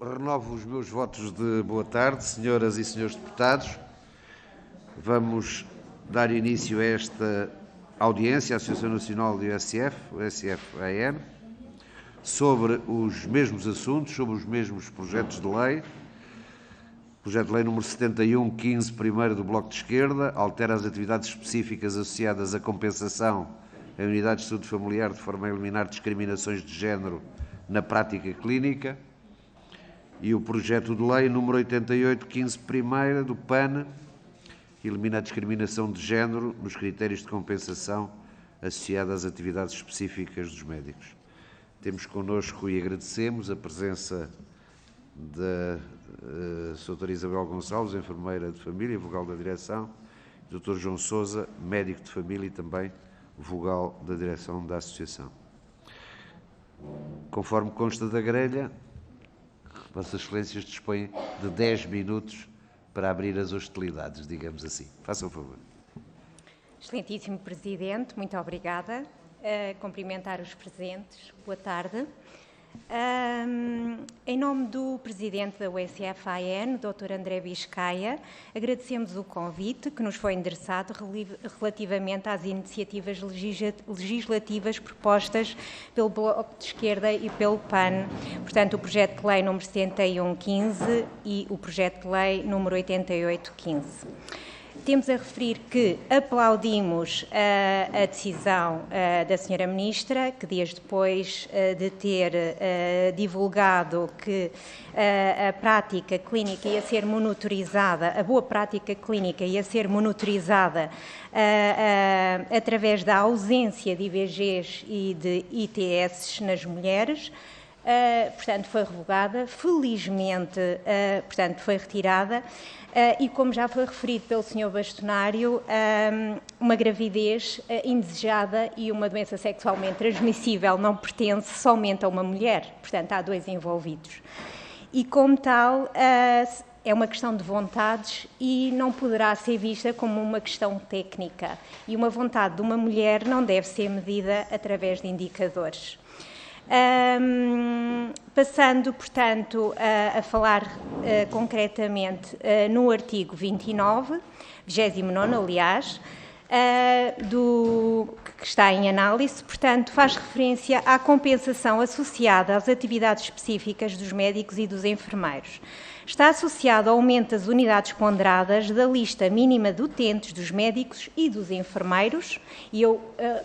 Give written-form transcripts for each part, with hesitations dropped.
renovo os meus votos de boa tarde, senhoras e senhores deputados. Vamos dar início a esta audiência, a Associação Nacional do USF, o USF-AN, sobre os mesmos assuntos, sobre os mesmos projetos de lei. Projeto de lei número 71/15, primeiro do Bloco de Esquerda, altera as atividades específicas associadas à compensação em unidades de saúde familiar de forma a eliminar discriminações de género na prática clínica. E o projeto de lei número 88/15, primeira do PAN, elimina a discriminação de género nos critérios de compensação associada às atividades específicas dos médicos. Temos connosco e agradecemos a presença da Sra. Isabel Gonçalves, enfermeira de família, vogal da direção, e Dr. João Sousa, médico de família e também vogal da direção da associação. Conforme consta da grelha, Vossas Excelências dispõem de 10 minutos para abrir as hostilidades, digamos assim. Façam favor. Excelentíssimo Presidente, muito obrigada. Cumprimentar os presentes. Boa tarde. Em nome do Presidente da USF-AN, Dr. André Biscaia, agradecemos o convite que nos foi endereçado relativamente às iniciativas legislativas propostas pelo Bloco de Esquerda e pelo PAN, portanto o projeto de lei número 71/15 e o projeto de lei número 88/15. Temos a referir que aplaudimos a decisão da Sra. Ministra, que dias depois de ter divulgado que a prática clínica ia ser monitorizada, a boa prática clínica ia ser monitorizada através da ausência de IVGs e de ITS nas mulheres, portanto foi revogada, felizmente, portanto foi retirada. E como já foi referido pelo Sr. Bastonário, uma gravidez indesejada e uma doença sexualmente transmissível não pertence somente a uma mulher, portanto há dois envolvidos. E como tal, é uma questão de vontades e não poderá ser vista como uma questão técnica. E uma vontade de uma mulher não deve ser medida através de indicadores. Passando, portanto, a falar concretamente no artigo 29, 29º, aliás, que está em análise, portanto, faz referência à compensação associada às atividades específicas dos médicos e dos enfermeiros. Está associado ao aumento das unidades ponderadas da lista mínima de utentes dos médicos e dos enfermeiros, e eu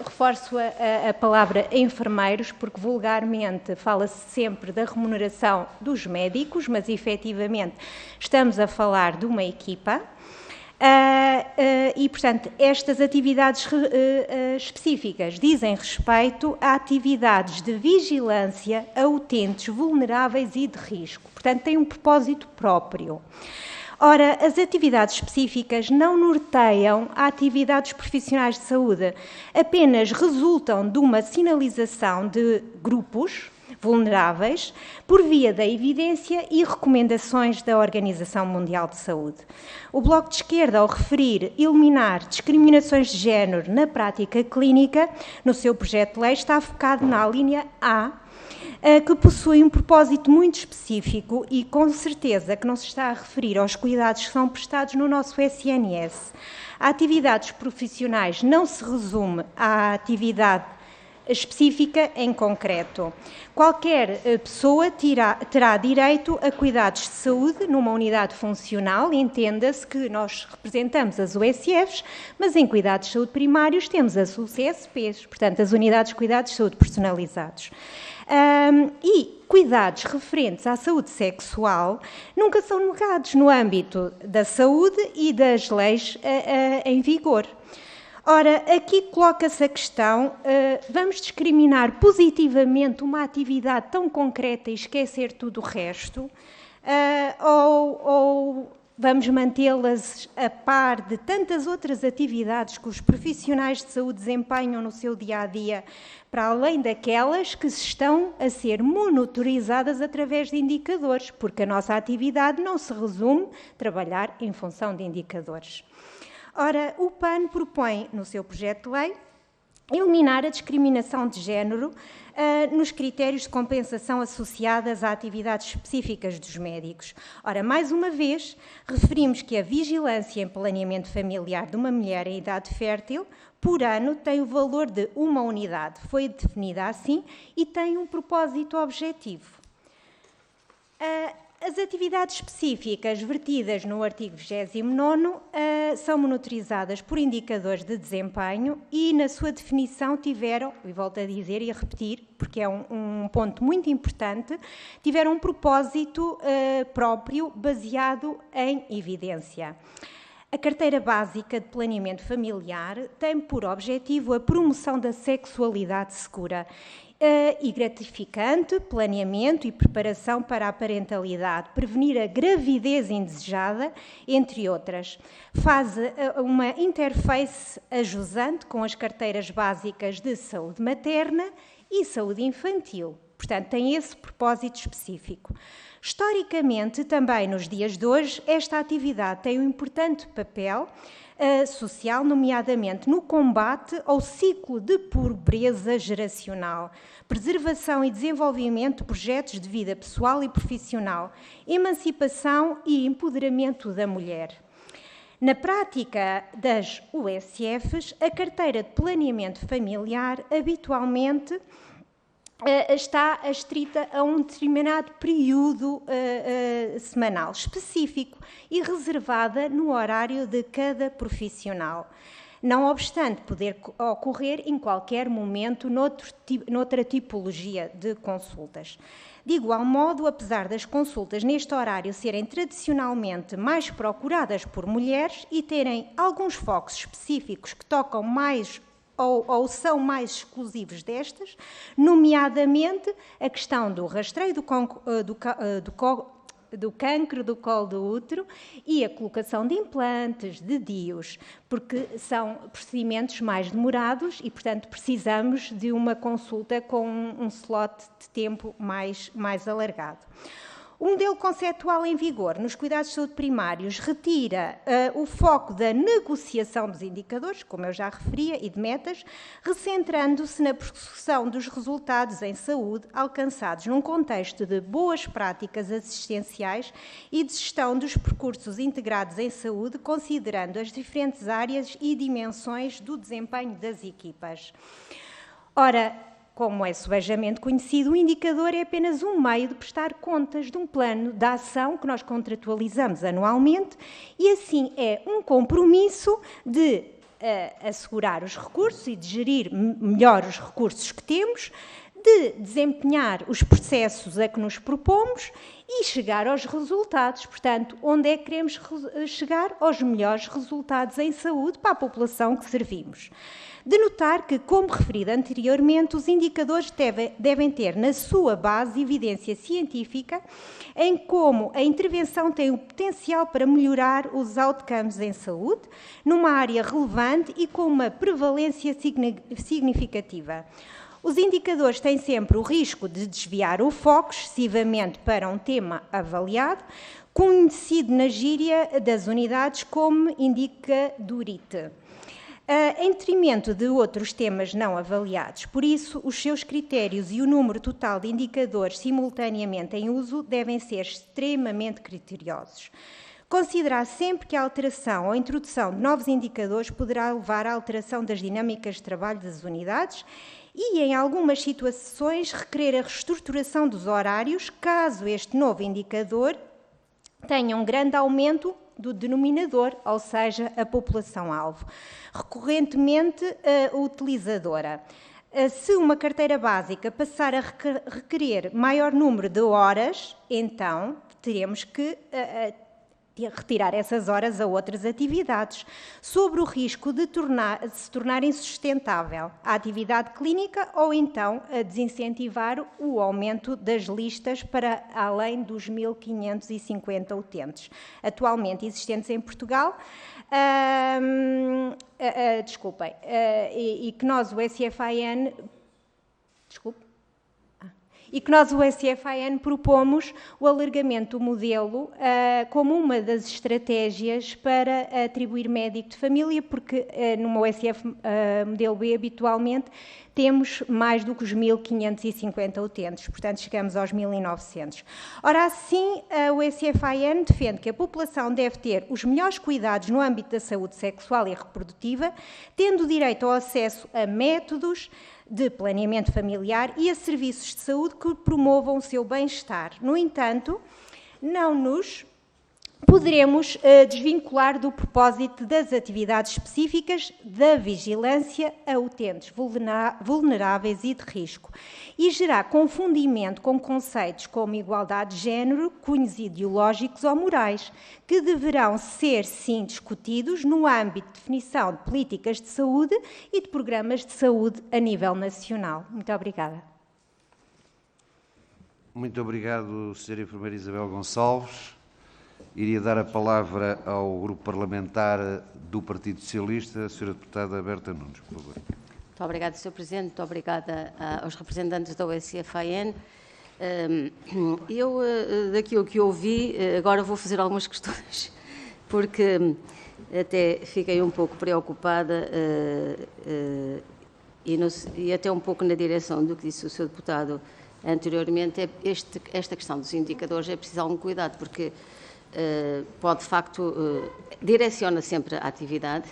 reforço a palavra enfermeiros, porque vulgarmente fala-se sempre da remuneração dos médicos, mas efetivamente estamos a falar de uma equipa. E, portanto, estas atividades específicas dizem respeito a atividades de vigilância a utentes vulneráveis e de risco. Portanto, têm um propósito próprio. Ora, as atividades específicas não norteiam a atividades profissionais de saúde, apenas resultam de uma sinalização de grupos vulneráveis por via da evidência e recomendações da Organização Mundial de Saúde. O Bloco de Esquerda, ao referir eliminar discriminações de género na prática clínica, no seu projeto de lei está focado na linha A, que possui um propósito muito específico e com certeza que não se está a referir aos cuidados que são prestados no nosso SNS. A atividades profissionais não se resume à atividade específica em concreto. Qualquer pessoa terá direito a cuidados de saúde numa unidade funcional, entenda-se que nós representamos as USFs, mas em cuidados de saúde primários temos as UCSPs, portanto as unidades de cuidados de saúde personalizados. E cuidados referentes à saúde sexual nunca são negados no âmbito da saúde e das leis em vigor. Ora, aqui coloca-se a questão, vamos discriminar positivamente uma atividade tão concreta e esquecer tudo o resto, ou vamos mantê-las a par de tantas outras atividades que os profissionais de saúde desempenham no seu dia-a-dia, para além daquelas que estão a ser monitorizadas através de indicadores, porque a nossa atividade não se resume a trabalhar em função de indicadores. Ora, o PAN propõe, no seu projeto de lei, eliminar a discriminação de género nos critérios de compensação associadas a atividades específicas dos médicos. Ora, mais uma vez, referimos que a vigilância em planeamento familiar de uma mulher em idade fértil, por ano, tem o valor de 1 unidade. Foi definida assim e tem um propósito objetivo. As atividades específicas vertidas no artigo 29º são monitorizadas por indicadores de desempenho e, na sua definição, tiveram, e volto a dizer e a repetir, porque é um ponto muito importante, tiveram um propósito próprio baseado em evidência. A Carteira Básica de Planeamento Familiar tem por objetivo a promoção da sexualidade segura e gratificante, planeamento e preparação para a parentalidade, prevenir a gravidez indesejada, entre outras. Faz uma interface ajusante com as carteiras básicas de saúde materna e saúde infantil. Portanto, tem esse propósito específico. Historicamente, também nos dias de hoje, esta atividade tem um importante papel social, nomeadamente no combate ao ciclo de pobreza geracional, preservação e desenvolvimento de projetos de vida pessoal e profissional, emancipação e empoderamento da mulher. Na prática das USFs, a carteira de planeamento familiar habitualmente está astrita a um determinado período semanal específico e reservada no horário de cada profissional, não obstante poder ocorrer em qualquer momento noutra tipologia de consultas. De igual modo, apesar das consultas neste horário serem tradicionalmente mais procuradas por mulheres e terem alguns focos específicos que tocam mais ou são mais exclusivos destas, nomeadamente a questão do rastreio do cancro do colo do útero e a colocação de implantes, de DIUs, porque são procedimentos mais demorados e, portanto, precisamos de uma consulta com um slot de tempo mais alargado. O modelo conceptual em vigor nos cuidados de saúde primários retira o foco da negociação dos indicadores, como eu já referia, e de metas, recentrando-se na persecução dos resultados em saúde alcançados num contexto de boas práticas assistenciais e de gestão dos percursos integrados em saúde, considerando as diferentes áreas e dimensões do desempenho das equipas. Ora, como é subejamente conhecido, o indicador é apenas um meio de prestar contas de um plano de ação que nós contratualizamos anualmente e, assim, é um compromisso de assegurar os recursos e de gerir melhor os recursos que temos, de desempenhar os processos a que nos propomos e chegar aos resultados. Portanto, onde é que queremos chegar? Aos melhores resultados em saúde para a população que servimos. De notar que, como referido anteriormente, os indicadores devem ter na sua base evidência científica em como a intervenção tem o potencial para melhorar os outcomes em saúde, numa área relevante e com uma prevalência significativa. Os indicadores têm sempre o risco de desviar o foco excessivamente para um tema avaliado, conhecido na gíria das unidades como indicadorite, em detrimento de outros temas não avaliados. Por isso, os seus critérios e o número total de indicadores simultaneamente em uso devem ser extremamente criteriosos. Considerar sempre que a alteração ou introdução de novos indicadores poderá levar à alteração das dinâmicas de trabalho das unidades e, em algumas situações, requerer a reestruturação dos horários, caso este novo indicador tenha um grande aumento do denominador, ou seja, a população-alvo, recorrentemente utilizadora. Se uma carteira básica passar a requerer maior número de horas, então teremos que retirar essas horas a outras atividades, sobre o risco de se tornar insustentável a atividade clínica ou então a desincentivar o aumento das listas para além dos 1.550 utentes atualmente existentes em Portugal, e que nós, o SFAN, e que nós, o SFAN, propomos o alargamento do modelo como uma das estratégias para atribuir médico de família, porque no USF modelo B, habitualmente, temos mais do que os 1.550 utentes, portanto chegamos aos 1.900. Ora, assim, o SFAN defende que a população deve ter os melhores cuidados no âmbito da saúde sexual e reprodutiva, tendo direito ao acesso a métodos de planeamento familiar e a serviços de saúde que promovam o seu bem-estar. No entanto, não nos poderemos desvincular do propósito das atividades específicas da vigilância a utentes vulneráveis e de risco e gerar confundimento com conceitos como igualdade de género, cunhos ideológicos ou morais, que deverão ser, sim, discutidos no âmbito de definição de políticas de saúde e de programas de saúde a nível nacional. Muito obrigada. Muito obrigado, Sra. Enfermeira Isabel Gonçalves. Iria dar a palavra ao Grupo Parlamentar do Partido Socialista, a Sra. Deputada Berta Nunes, por favor. Muito obrigada, Sr. Presidente. Muito obrigada aos representantes da USFAN. Eu, daquilo que ouvi, agora vou fazer algumas questões, porque até fiquei um pouco preocupada e até um pouco na direção do que disse o Sr. Deputado anteriormente. Esta questão dos indicadores é preciso algum cuidado, porque pode, de facto, direciona sempre a atividade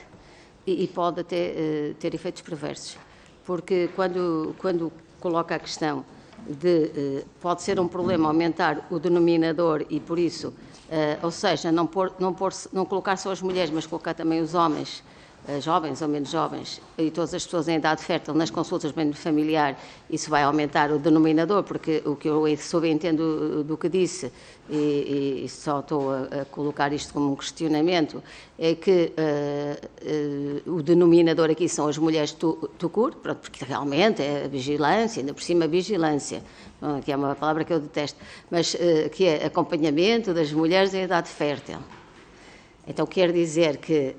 e pode até ter efeitos perversos, porque quando coloca a questão de pode ser um problema aumentar o denominador e por isso, ou seja, não colocar só as mulheres, mas colocar também os homens, jovens ou menos jovens, e todas as pessoas em idade fértil nas consultas de planeamento familiar, isso vai aumentar o denominador, porque o que eu subentendo do que disse, e só estou a colocar isto como um questionamento, é que o denominador aqui são as mulheres tucur, porque realmente é a vigilância, ainda por cima a vigilância, que é uma palavra que eu detesto, mas que é acompanhamento das mulheres em idade fértil. Então, quer dizer que,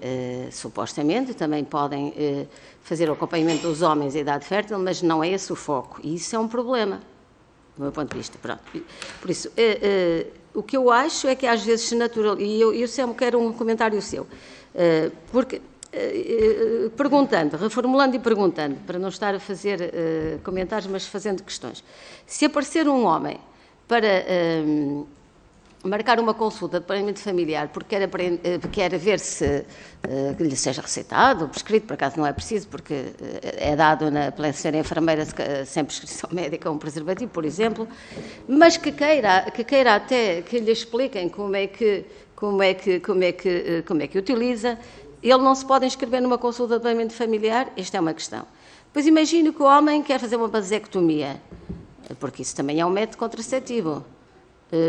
supostamente, também podem fazer o acompanhamento dos homens em idade fértil, mas não é esse o foco. E isso é um problema, do meu ponto de vista. Pronto. Por isso, o que eu acho é que às vezes se naturaliza, e eu sempre quero um comentário seu, porque, reformulando e perguntando, para não estar a fazer comentários, mas fazendo questões. Se aparecer um homem para marcar uma consulta de planeamento familiar porque quer ver se lhe seja receitado ou prescrito, por acaso não é preciso, porque é dado pela senhora enfermeira sem prescrição médica um preservativo, por exemplo, mas que queira até que lhe expliquem como é que utiliza, ele não se pode inscrever numa consulta de planeamento familiar. Esta é uma questão. Depois imagino que o homem quer fazer uma vasectomia, porque isso também é um método contraceptivo.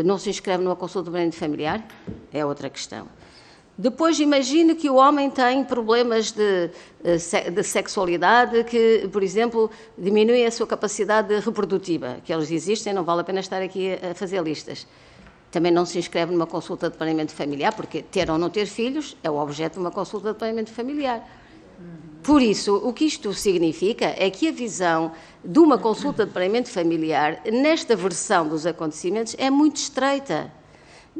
Não se inscreve numa consulta de planeamento familiar? É outra questão. Depois, imagino que o homem tem problemas de sexualidade que, por exemplo, diminuem a sua capacidade reprodutiva, que eles existem, não vale a pena estar aqui a fazer listas. Também não se inscreve numa consulta de planeamento familiar, porque ter ou não ter filhos é o objeto de uma consulta de planeamento familiar. Por isso, o que isto significa é que a visão de uma consulta de planeamento familiar, nesta versão dos acontecimentos, é muito estreita.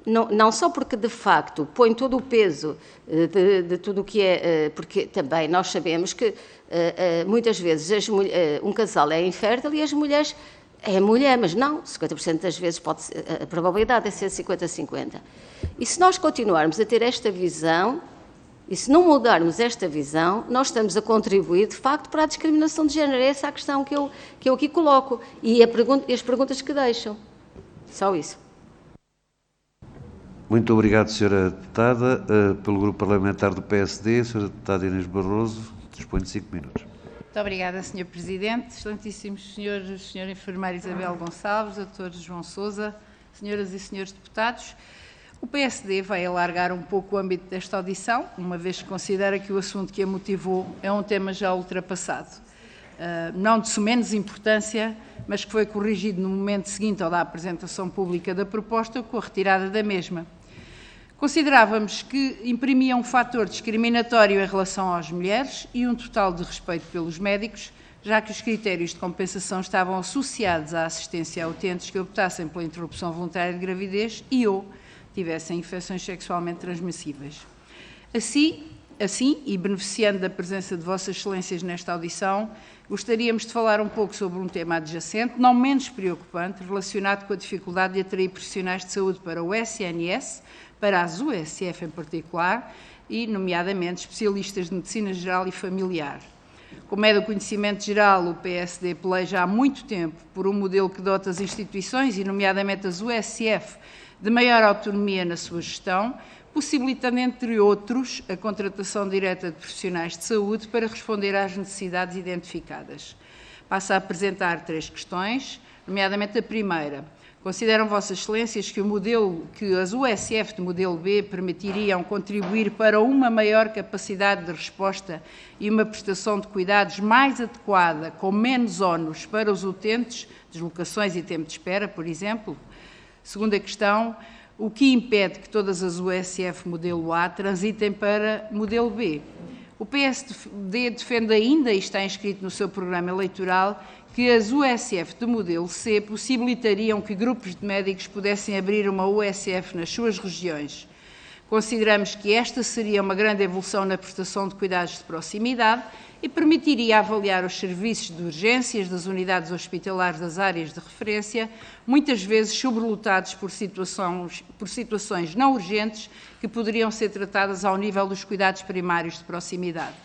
Não só porque, de facto, põe todo o peso de tudo o que é... Porque também nós sabemos que, muitas vezes, um casal é infértil e as mulheres... É mulher, mas não, 50% das vezes a probabilidade é ser 50-50. E se nós continuarmos a ter esta visão... E se não mudarmos esta visão, nós estamos a contribuir, de facto, para a discriminação de género. É essa a questão que eu aqui coloco. E as perguntas que deixam. Só isso. Muito obrigado, Sra. Deputada. Pelo Grupo Parlamentar do PSD, a Sra. Deputada Inês Barroso, dispõe de 5 minutos. Muito obrigada, Sr. Presidente. Excelentíssimos senhores, Sra. Enfermeira Isabel Gonçalves, Dr. João Sousa, senhoras e senhores deputados. O PSD vai alargar um pouco o âmbito desta audição, uma vez que considera que o assunto que a motivou é um tema já ultrapassado. Não de sumenos importância, mas que foi corrigido no momento seguinte ao da apresentação pública da proposta com a retirada da mesma. Considerávamos que imprimia um fator discriminatório em relação às mulheres e um total de respeito pelos médicos, já que os critérios de compensação estavam associados à assistência a utentes que optassem pela interrupção voluntária de gravidez e ou tivessem infecções sexualmente transmissíveis. Assim, e beneficiando da presença de Vossas Excelências nesta audição, gostaríamos de falar um pouco sobre um tema adjacente, não menos preocupante, relacionado com a dificuldade de atrair profissionais de saúde para o SNS, para as USF em particular, e, nomeadamente, especialistas de medicina geral e familiar. Como é do conhecimento geral, o PSD peleja há muito tempo por um modelo que dota as instituições, e nomeadamente as USF, de maior autonomia na sua gestão, possibilitando, entre outros, a contratação direta de profissionais de saúde para responder às necessidades identificadas. Passo a apresentar 3 questões, nomeadamente a primeira. Consideram Vossas Excelências que as USF de modelo B permitiriam contribuir para uma maior capacidade de resposta e uma prestação de cuidados mais adequada, com menos ónus para os utentes, deslocações e tempo de espera, por exemplo? Segunda questão, o que impede que todas as USF modelo A transitem para modelo B? O PSD defende ainda, e está inscrito no seu programa eleitoral, que as USF de modelo C possibilitariam que grupos de médicos pudessem abrir uma USF nas suas regiões. Consideramos que esta seria uma grande evolução na prestação de cuidados de proximidade e permitiria avaliar os serviços de urgências das unidades hospitalares das áreas de referência, muitas vezes sobrelotados por situações não urgentes que poderiam ser tratadas ao nível dos cuidados primários de proximidade.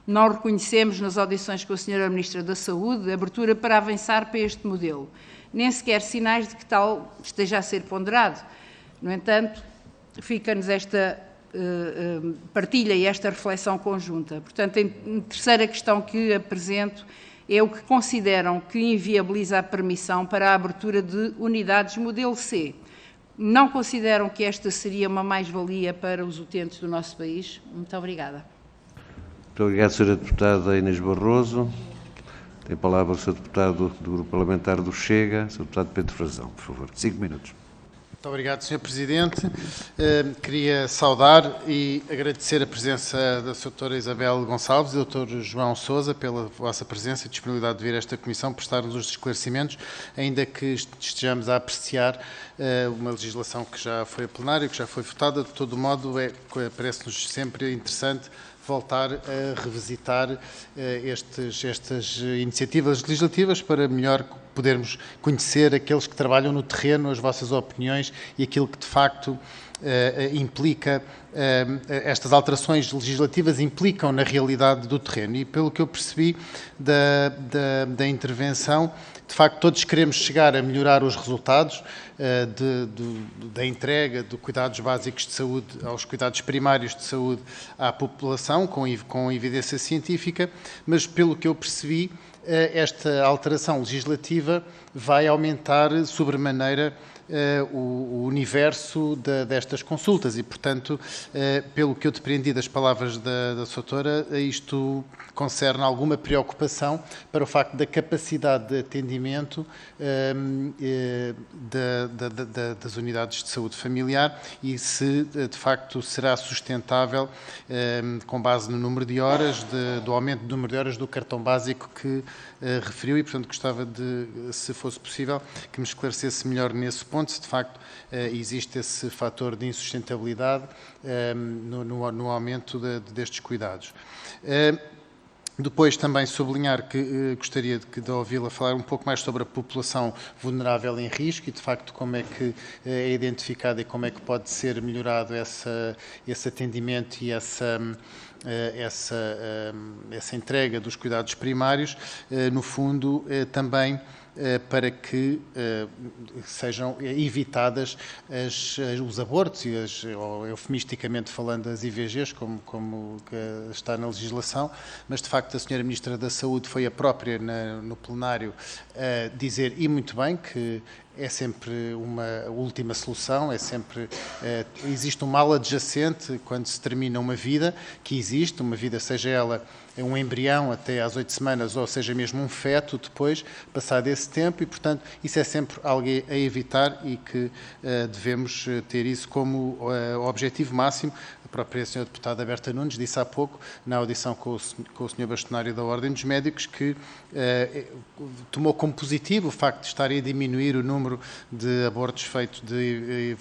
Não reconhecemos nas audições com a Sra. Ministra da Saúde abertura para avançar para este modelo, nem sequer sinais de que tal esteja a ser ponderado. No entanto, fica-nos esta partilha e esta reflexão conjunta. Portanto, a terceira questão que apresento é o que consideram que inviabiliza a permissão para a abertura de unidades modelo C. Não consideram que esta seria uma mais-valia para os utentes do nosso país? Muito obrigada. Muito obrigado, Sra. Deputada Inês Barroso. Tem a palavra o Sr. Deputado do Grupo Parlamentar do Chega, Sr. Deputado Pedro Frazão, por favor. 5 minutos. Muito obrigado, Sr. Presidente. Queria saudar e agradecer a presença da Sra. Isabel Gonçalves e do Dr. João Sousa pela vossa presença e disponibilidade de vir a esta Comissão, prestar-nos os esclarecimentos, ainda que estejamos a apreciar uma legislação que já foi a plenário, que já foi votada. De todo modo, parece-nos sempre interessante voltar a revisitar estas iniciativas legislativas para melhor podermos conhecer aqueles que trabalham no terreno, as vossas opiniões e aquilo que de facto implica, estas alterações legislativas implicam na realidade do terreno. E pelo que eu percebi da intervenção, de facto todos queremos chegar a melhorar os resultados da entrega de cuidados básicos de saúde aos cuidados primários de saúde à população, com evidência científica, mas pelo que eu percebi, esta alteração legislativa vai aumentar sobremaneira o universo destas consultas e, portanto, pelo que eu depreendi das palavras da Sra. Isto concerne alguma preocupação para o facto da capacidade de atendimento das unidades de saúde familiar e se, de facto, será sustentável com base no número de horas, do aumento do número de horas do cartão básico que referiu e, portanto, gostava de, se fosse possível, que me esclarecesse melhor nesse ponto, se de facto existe esse fator de insustentabilidade no aumento destes cuidados. Depois também sublinhar que gostaria de ouvi-la falar um pouco mais sobre a população vulnerável em risco e, de facto, como é que é identificada e como é que pode ser melhorado esse atendimento e essa entrega dos cuidados primários, no fundo, também para que sejam evitadas os abortos e ou eufemisticamente falando, as IVGs, como está na legislação, mas de facto a Sra. Ministra da Saúde foi a própria no plenário a dizer, e muito bem, que é sempre uma última solução, existe um mal adjacente quando se termina uma vida, que existe, uma vida, seja ela um embrião até às 8 semanas, ou seja mesmo um feto depois, passado esse tempo, e portanto isso é sempre algo a evitar e que devemos ter isso como objetivo máximo. A própria Sra. Deputada Berta Nunes disse há pouco, na audição com o Sr. Bastonário da Ordem dos Médicos, que tomou como positivo o facto de estarem a diminuir o número de abortos feitos de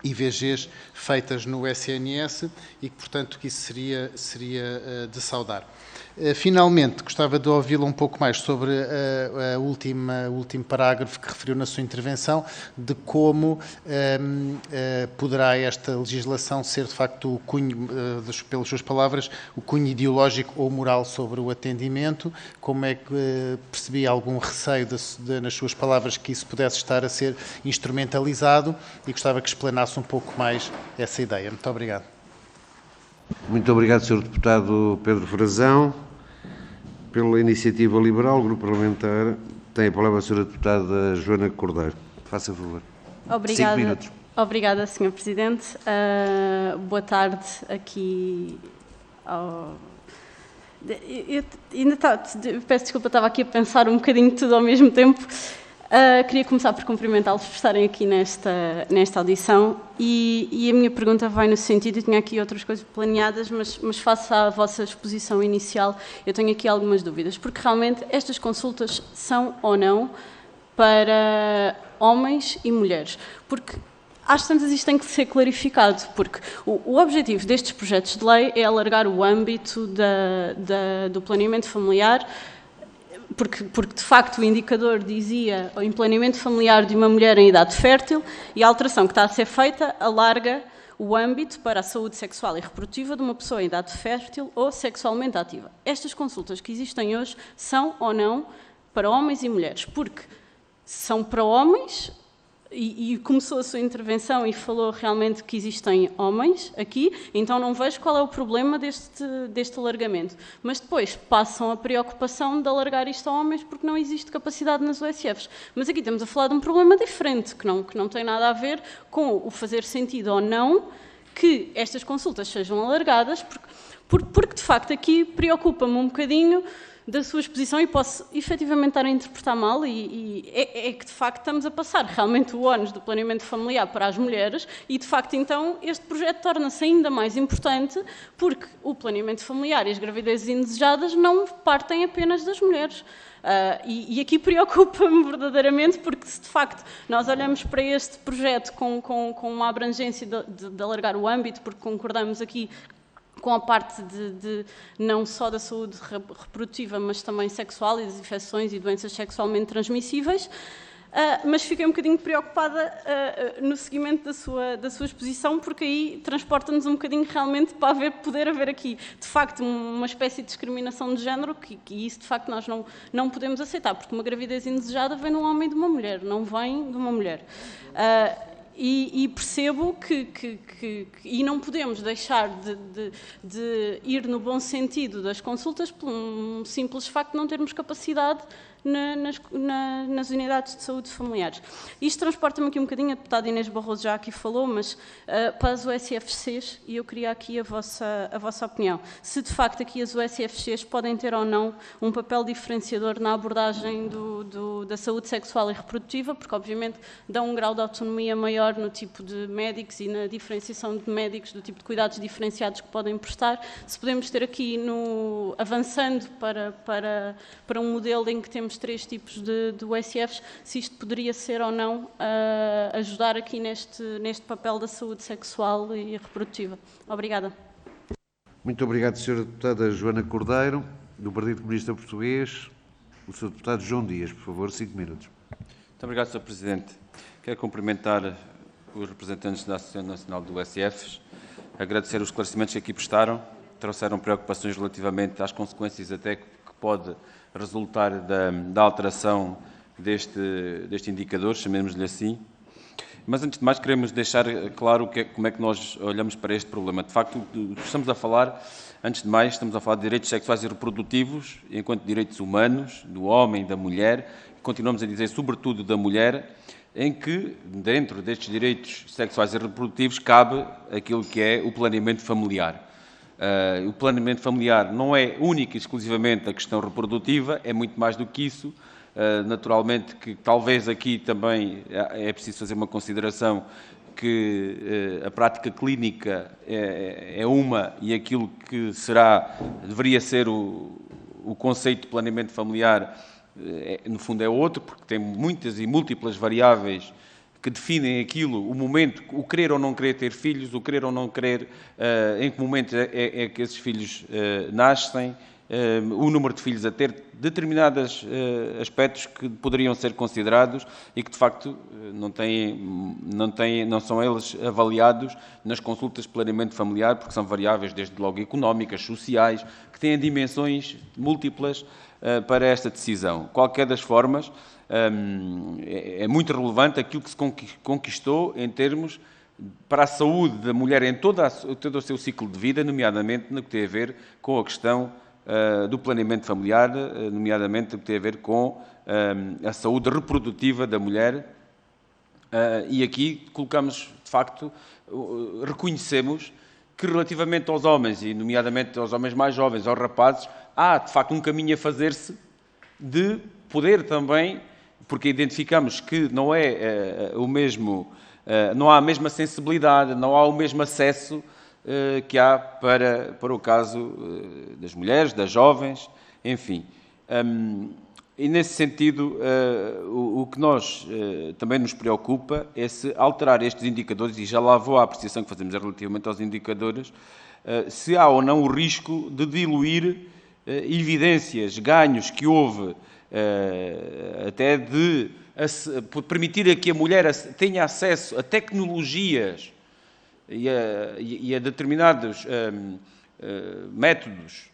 IVGs feitas no SNS e que, portanto, que isso seria de saudar. Finalmente, gostava de ouvi-la um pouco mais sobre o último parágrafo que referiu na sua intervenção, de como poderá esta legislação ser, de facto, o cunho, pelas suas palavras, o cunho ideológico ou moral sobre o atendimento. Como é que percebi algum receio nas suas palavras que isso pudesse estar a ser instrumentalizado, e gostava que explanasse um pouco mais essa ideia. Muito obrigado. Muito obrigado, Sr. Deputado Pedro Frazão. Pela Iniciativa Liberal, o Grupo Parlamentar, tem a palavra a Sra. Deputada Joana Cordeiro. Faça favor. Obrigada. 5 minutos. Obrigada, Sr. Presidente. Boa tarde aqui ao... peço desculpa, estava aqui a pensar um bocadinho tudo ao mesmo tempo. Queria começar por cumprimentá-los por estarem aqui nesta audição e a minha pergunta vai no sentido, eu tinha aqui outras coisas planeadas, mas face à vossa exposição inicial, eu tenho aqui algumas dúvidas, porque realmente estas consultas são ou não para homens e mulheres, porque às tantas isto tem que ser clarificado, porque o objetivo destes projetos de lei é alargar o âmbito do planeamento familiar, porque de facto o indicador dizia o planeamento familiar de uma mulher em idade fértil, e a alteração que está a ser feita alarga o âmbito para a saúde sexual e reprodutiva de uma pessoa em idade fértil ou sexualmente ativa. Estas consultas que existem hoje são ou não para homens e mulheres? Porque são para homens, e começou a sua intervenção e falou realmente que existem homens aqui, então não vejo qual é o problema deste alargamento. Mas depois passam a preocupação de alargar isto a homens porque não existe capacidade nas USFs. Mas aqui estamos a falar de um problema diferente, que não tem nada a ver com o fazer sentido ou não que estas consultas sejam alargadas, porque de facto aqui preocupa-me um bocadinho da sua exposição, e posso efetivamente estar a interpretar mal, é que de facto estamos a passar realmente o ónus do planeamento familiar para as mulheres, e de facto então este projeto torna-se ainda mais importante porque o planeamento familiar e as gravidezes indesejadas não partem apenas das mulheres. E aqui preocupa-me verdadeiramente, porque se de facto nós olhamos para este projeto com uma abrangência de alargar o âmbito, porque concordamos aqui com a parte de não só da saúde reprodutiva, mas também sexual e das infecções e doenças sexualmente transmissíveis, mas fiquei um bocadinho preocupada no seguimento da sua exposição, porque aí transporta-nos um bocadinho realmente para poder haver aqui, de facto, uma espécie de discriminação de género, que isso, de facto, nós não podemos aceitar, porque uma gravidez indesejada vem de um homem e de uma mulher, não vem de uma mulher. E percebo que não podemos deixar de ir no bom sentido das consultas por um simples facto de não termos capacidade nas unidades de saúde familiares. Isto transporta-me aqui um bocadinho, a deputada Inês Barroso já aqui falou, mas para as USFCs, e eu queria aqui a vossa opinião. Se de facto aqui as USFCs podem ter ou não um papel diferenciador na abordagem da saúde sexual e reprodutiva, porque obviamente dão um grau de autonomia maior no tipo de médicos e na diferenciação de médicos, do tipo de cuidados diferenciados que podem prestar. Se podemos ter aqui, avançando para um modelo em que temos 3 tipos de USFs, se isto poderia ser ou não ajudar aqui neste papel da saúde sexual e reprodutiva. Obrigada. Muito obrigado, Sra. Deputada Joana Cordeiro, do Partido Comunista Português. O Sr. Deputado João Dias, por favor, 5 minutos. Muito obrigado, Sr. Presidente. Quero cumprimentar os representantes da Associação Nacional do USFs, agradecer os esclarecimentos que aqui prestaram, trouxeram preocupações relativamente às consequências até que pode resultar da alteração deste indicador, chamemos-lhe assim. Mas, antes de mais, queremos deixar claro como é que nós olhamos para este problema. De facto, estamos a falar, antes de mais, estamos a falar de direitos sexuais e reprodutivos, enquanto direitos humanos, do homem e da mulher, continuamos a dizer, sobretudo da mulher, em que, dentro destes direitos sexuais e reprodutivos, cabe aquilo que é o planeamento familiar. O planeamento familiar não é único e exclusivamente a questão reprodutiva, é muito mais do que isso. Naturalmente que talvez aqui também é preciso fazer uma consideração que a prática clínica é uma e aquilo que deveria ser o conceito de planeamento familiar, no fundo é outro, porque tem muitas e múltiplas variáveis que definem aquilo, o momento, o querer ou não querer ter filhos, o querer ou não querer, em que momento é que esses filhos nascem, o número de filhos a ter, determinados aspectos que poderiam ser considerados e que, de facto, não são eles avaliados nas consultas de planeamento familiar, porque são variáveis, desde logo, económicas, sociais, que têm dimensões múltiplas para esta decisão. Qualquer das formas, é muito relevante aquilo que se conquistou em termos para a saúde da mulher em todo o seu ciclo de vida, nomeadamente no que tem a ver com a questão do planeamento familiar, nomeadamente no que tem a ver com a saúde reprodutiva da mulher. E aqui colocamos, de facto, reconhecemos que relativamente aos homens, e nomeadamente aos homens mais jovens, aos rapazes, há, de facto, um caminho a fazer-se de poder também, porque identificamos que não é o mesmo, não há a mesma sensibilidade, não há o mesmo acesso que há para o caso das mulheres, das jovens, enfim. E nesse sentido, o que nós também nos preocupa é se alterar estes indicadores, e já lá vou à apreciação que fazemos relativamente aos indicadores, se há ou não o risco de diluir evidências, ganhos que houve, até de permitir a que a mulher tenha acesso a tecnologias e a determinados métodos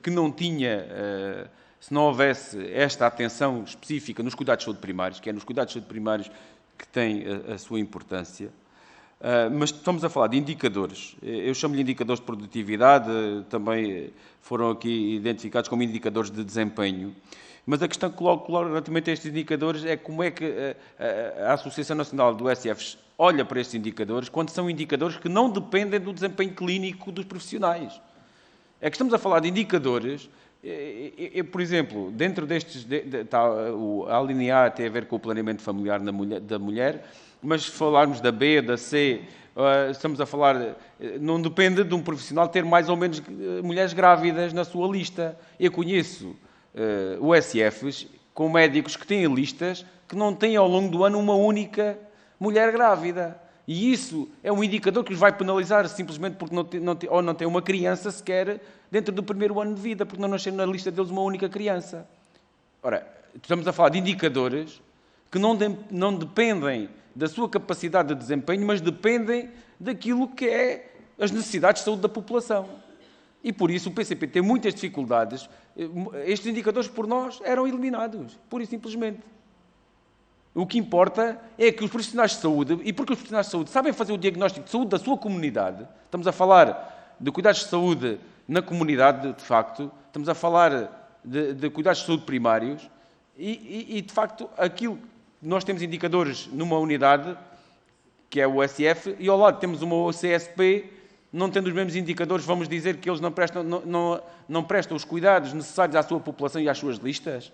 que não tinha, se não houvesse esta atenção específica nos cuidados de saúde primários, que é nos cuidados de saúde primários que tem a sua importância. Mas estamos a falar de indicadores. Eu chamo-lhe indicadores de produtividade, também foram aqui identificados como indicadores de desempenho. Mas a questão que coloco relativamente a estes indicadores é como é que a Associação Nacional do SF olha para estes indicadores quando são indicadores que não dependem do desempenho clínico dos profissionais. É que estamos a falar de indicadores, por exemplo, dentro destes, a linha A tem a ver com o planeamento familiar da mulher, mas se falarmos da B, da C, estamos a falar, não depende de um profissional ter mais ou menos mulheres grávidas na sua lista. Eu conheço USFs com médicos que têm listas que não têm ao longo do ano uma única mulher grávida. E isso é um indicador que os vai penalizar simplesmente porque não tem uma criança sequer dentro do primeiro ano de vida, porque não nasceu na lista deles uma única criança. Ora, estamos a falar de indicadores que não dependem da sua capacidade de desempenho, mas dependem daquilo que é as necessidades de saúde da população. E por isso o PCP tem muitas dificuldades. Estes indicadores, por nós, eram eliminados, pura e simplesmente. O que importa é que os profissionais de saúde, e porque os profissionais de saúde sabem fazer o diagnóstico de saúde da sua comunidade, estamos a falar de cuidados de saúde na comunidade, de facto, estamos a falar de cuidados de saúde primários, e de facto, aquilo, nós temos indicadores numa unidade, que é o SF, e ao lado temos uma CSP, não tendo os mesmos indicadores, vamos dizer que eles não prestam os cuidados necessários à sua população e às suas listas?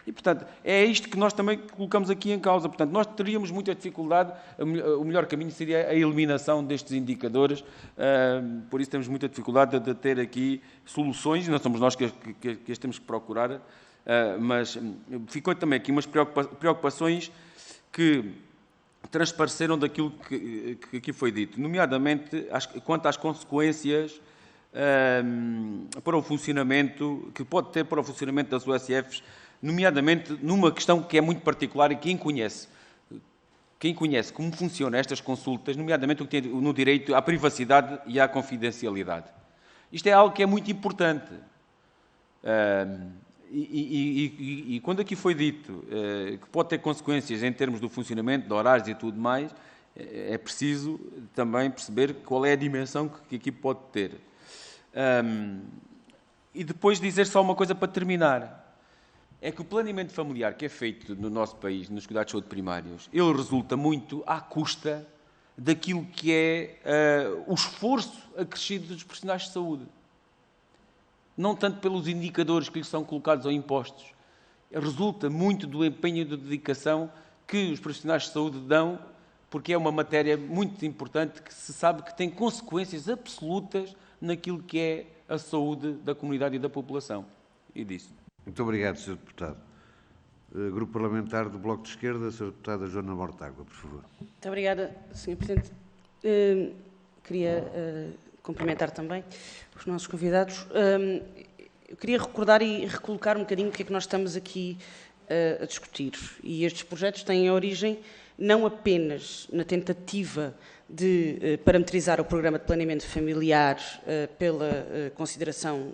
E, portanto, é isto que nós também colocamos aqui em causa. Portanto, nós teríamos muita dificuldade, o melhor caminho seria a eliminação destes indicadores, por isso temos muita dificuldade de ter aqui soluções, não somos nós que as temos que procurar, mas ficou também aqui umas preocupações que transpareceram daquilo que aqui foi dito, nomeadamente quanto às consequências para o funcionamento, que pode ter para o funcionamento das USFs, nomeadamente numa questão que é muito particular e quem conhece como funcionam estas consultas, nomeadamente no direito à privacidade e à confidencialidade. Isto é algo que é muito importante. E quando aqui foi dito que pode ter consequências em termos do funcionamento, de horários e tudo mais, é preciso também perceber qual é a dimensão que aqui pode ter. E depois dizer só uma coisa para terminar. é que o planeamento familiar que é feito no nosso país, nos cuidados de saúde primários, ele resulta muito à custa daquilo que é o esforço acrescido dos profissionais de saúde. Não tanto pelos indicadores que lhes são colocados ou impostos. Resulta muito do empenho e da dedicação que os profissionais de saúde dão, porque é uma matéria muito importante que se sabe que tem consequências absolutas naquilo que é a saúde da comunidade e da população. E disso. Muito obrigado, Sr. Deputado. Grupo Parlamentar do Bloco de Esquerda, Sra. Deputada Joana Mortágua, por favor. Muito obrigada, Sr. Presidente. Queria cumprimentar também os nossos convidados. Eu queria recordar e recolocar um bocadinho o que é que nós estamos aqui a discutir. E estes projetos têm origem não apenas na tentativa de parametrizar o programa de planeamento familiar pela consideração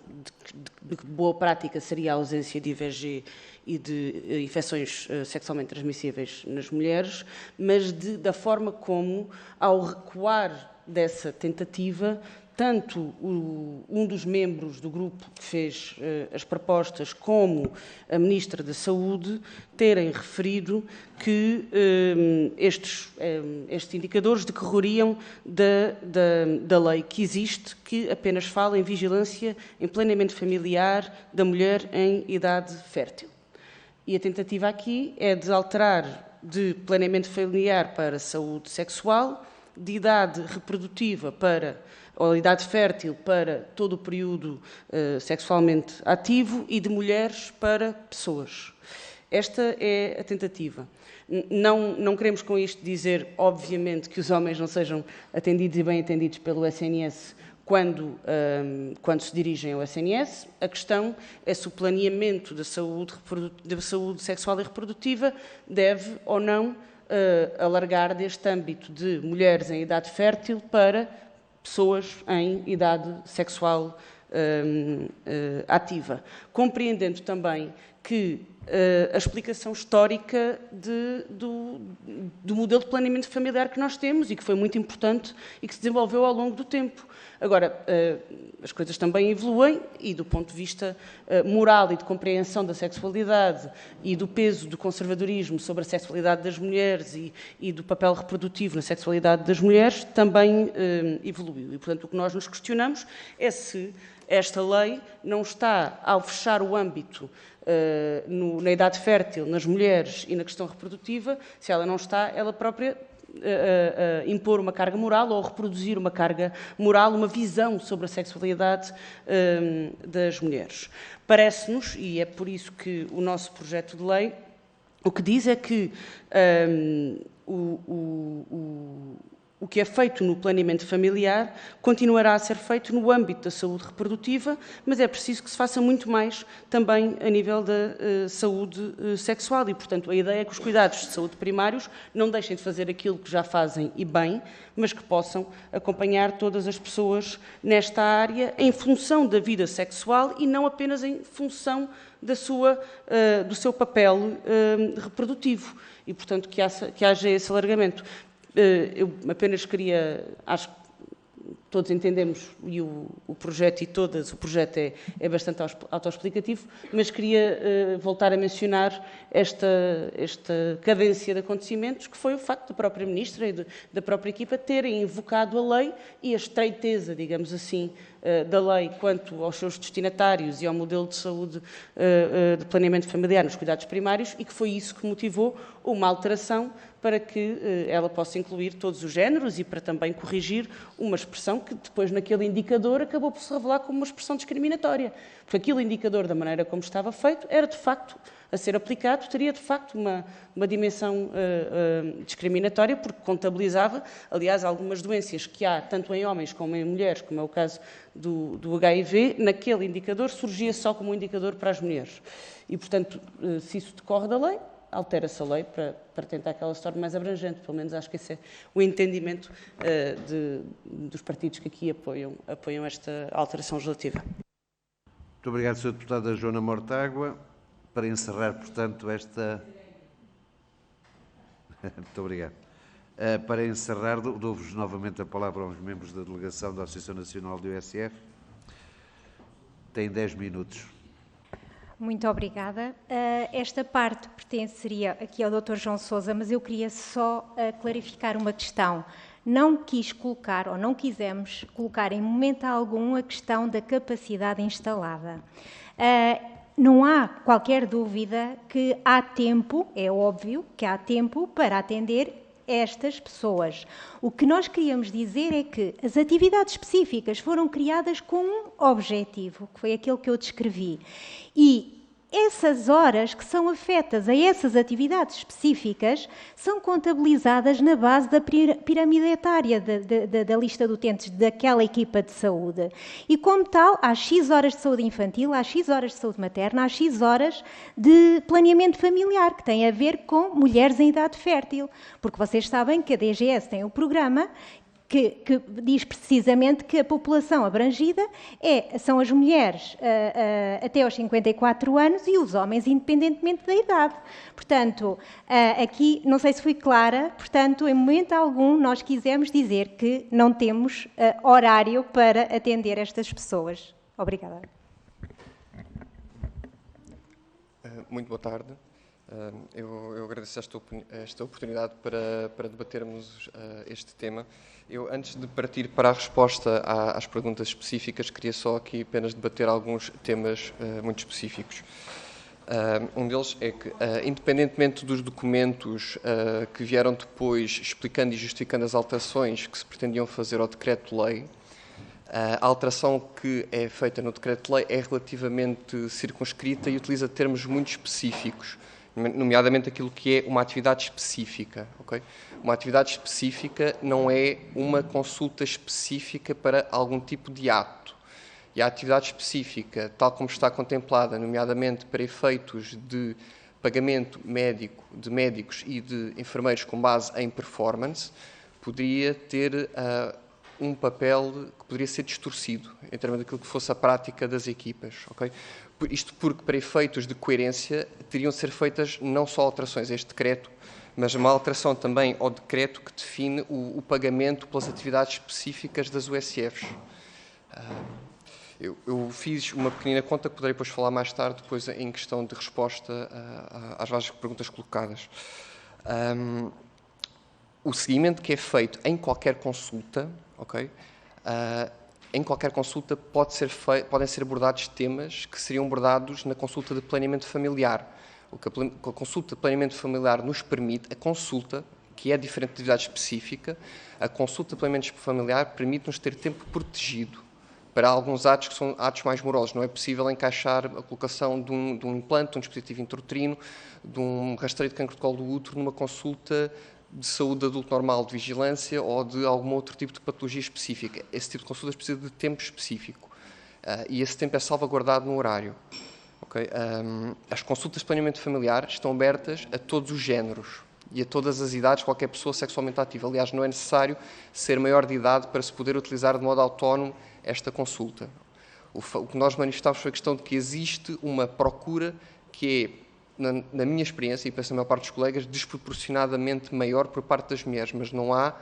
de que boa prática seria a ausência de IVG e de infecções sexualmente transmissíveis nas mulheres, mas da forma como, ao recuar dessa tentativa, tanto um dos membros do grupo que fez as propostas como a Ministra da Saúde terem referido que estes indicadores decorreriam da lei que existe, que apenas fala em vigilância, em planeamento familiar da mulher em idade fértil. E a tentativa aqui é de alterar de planeamento familiar para saúde sexual, de idade reprodutiva para ou idade fértil para todo o período sexualmente ativo e de mulheres para pessoas. Esta é a tentativa. Não queremos com isto dizer, obviamente, que os homens não sejam atendidos e bem atendidos pelo SNS quando se dirigem ao SNS. A questão é se o planeamento da saúde sexual e reprodutiva deve ou não alargar deste âmbito de mulheres em idade fértil para pessoas em idade sexual ativa. Compreendendo também que a explicação histórica do modelo de planeamento familiar que nós temos e que foi muito importante e que se desenvolveu ao longo do tempo. Agora, as coisas também evoluem e do ponto de vista moral e de compreensão da sexualidade e do peso do conservadorismo sobre a sexualidade das mulheres e do papel reprodutivo na sexualidade das mulheres também evoluiu. E, portanto, o que nós nos questionamos é se esta lei não está, ao fechar o âmbito na idade fértil, nas mulheres e na questão reprodutiva, se ela não está, ela própria, impor uma carga moral ou reproduzir uma carga moral, uma visão sobre a sexualidade das mulheres. Parece-nos, e é por isso que o nosso projeto de lei, o que diz é que o que é feito no planeamento familiar continuará a ser feito no âmbito da saúde reprodutiva, mas é preciso que se faça muito mais também a nível da saúde sexual e, portanto, a ideia é que os cuidados de saúde primários não deixem de fazer aquilo que já fazem e bem, mas que possam acompanhar todas as pessoas nesta área em função da vida sexual e não apenas em função do seu papel reprodutivo e, portanto, que haja esse alargamento. Eu apenas queria, acho que todos entendemos, e o projeto e todas, o projeto é bastante autoexplicativo, mas queria voltar a mencionar esta cadência de acontecimentos, que foi o facto da própria Ministra e da própria equipa terem invocado a lei e a estreiteza, digamos assim, da lei quanto aos seus destinatários e ao modelo de saúde de planeamento familiar nos cuidados primários e que foi isso que motivou uma alteração para que ela possa incluir todos os géneros e para também corrigir uma expressão que depois naquele indicador acabou por se revelar como uma expressão discriminatória. Porque aquele indicador, da maneira como estava feito, era de facto a ser aplicado, teria de facto uma dimensão discriminatória, porque contabilizava, aliás, algumas doenças que há, tanto em homens como em mulheres, como é o caso do HIV, naquele indicador surgia só como um indicador para as mulheres. E, portanto, se isso decorre da lei, altera-se a lei para tentar que ela se torne mais abrangente. Pelo menos acho que esse é o entendimento dos partidos que aqui apoiam esta alteração legislativa. Muito obrigado, Sra. Deputada Joana Mortágua. Para encerrar, portanto, esta... Muito obrigado. Para encerrar, dou-vos novamente a palavra aos membros da delegação da Associação Nacional do USF. Tem 10 minutos. Muito obrigada. Esta parte pertenceria aqui ao Dr. João Sousa, mas eu queria só clarificar uma questão. Não quis colocar, ou não quisemos colocar em momento algum a questão da capacidade instalada. Não há qualquer dúvida que há tempo, é óbvio que há tempo para atender estas pessoas. O que nós queríamos dizer é que as atividades específicas foram criadas com um objetivo, que foi aquele que eu descrevi. E essas horas que são afetas a essas atividades específicas são contabilizadas na base da pirâmide etária da lista de utentes daquela equipa de saúde. E como tal, há X horas de saúde infantil, há X horas de saúde materna, há X horas de planeamento familiar, que tem a ver com mulheres em idade fértil. Porque vocês sabem que a DGS tem o programa que diz precisamente que a população abrangida são as mulheres até aos 54 anos e os homens independentemente da idade. Portanto, aqui, não sei se fui clara, portanto, em momento algum nós quisemos dizer que não temos horário para atender estas pessoas. Obrigada. Muito boa tarde. Eu agradeço esta oportunidade para debatermos este tema. Eu, antes de partir para a resposta às perguntas específicas, queria só aqui apenas debater alguns temas muito específicos. Um deles é que, independentemente dos documentos que vieram depois explicando e justificando as alterações que se pretendiam fazer ao decreto-lei, a alteração que é feita no decreto-lei é relativamente circunscrita e utiliza termos muito específicos, nomeadamente aquilo que é uma atividade específica. Okay? Uma atividade específica não é uma consulta específica para algum tipo de ato. E a atividade específica, tal como está contemplada, nomeadamente para efeitos de pagamento médico de médicos e de enfermeiros com base em performance, poderia ter um papel que poderia ser distorcido em termos daquilo que fosse a prática das equipas. Okay? Isto porque, para efeitos de coerência, teriam de ser feitas não só alterações a este decreto, mas uma alteração também ao decreto que define o pagamento pelas atividades específicas das USFs. Eu fiz uma pequenina conta que poderei depois falar mais tarde, depois em questão de resposta às várias perguntas colocadas. O seguimento que é feito em qualquer consulta, okay, em qualquer consulta podem ser abordados temas que seriam abordados na consulta de planeamento familiar. O que a consulta de planeamento familiar nos permite, a consulta, que é diferente de atividade específica, a consulta de planeamento familiar permite-nos ter tempo protegido para alguns atos que são atos mais morosos. Não é possível encaixar a colocação de um implante, de um dispositivo intrauterino, de um rastreio de cancro de colo do útero numa consulta de saúde de adulto normal, de vigilância ou de algum outro tipo de patologia específica. Esse tipo de consultas precisa de tempo específico e esse tempo é salvaguardado no horário. Okay? As consultas de planeamento familiar estão abertas a todos os géneros e a todas as idades, qualquer pessoa sexualmente ativa. Aliás, não é necessário ser maior de idade para se poder utilizar de modo autónomo esta consulta. O que nós manifestamos foi a questão de que existe uma procura que é, na minha experiência, e penso na maior parte dos colegas, desproporcionadamente maior por parte das mulheres, mas não há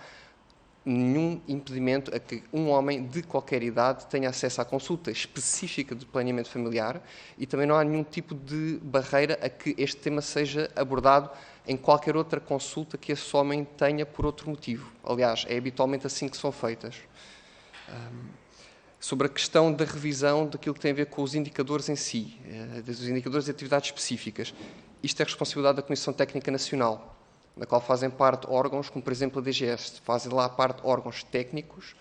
nenhum impedimento a que um homem de qualquer idade tenha acesso à consulta específica de planeamento familiar e também não há nenhum tipo de barreira a que este tema seja abordado em qualquer outra consulta que esse homem tenha por outro motivo. Aliás, é habitualmente assim que são feitas. Sobre a questão da revisão daquilo que tem a ver com os indicadores em si, dos indicadores de atividades específicas. Isto é responsabilidade da Comissão Técnica Nacional, da qual fazem parte órgãos, como por exemplo a DGS, fazem lá parte órgãos técnicos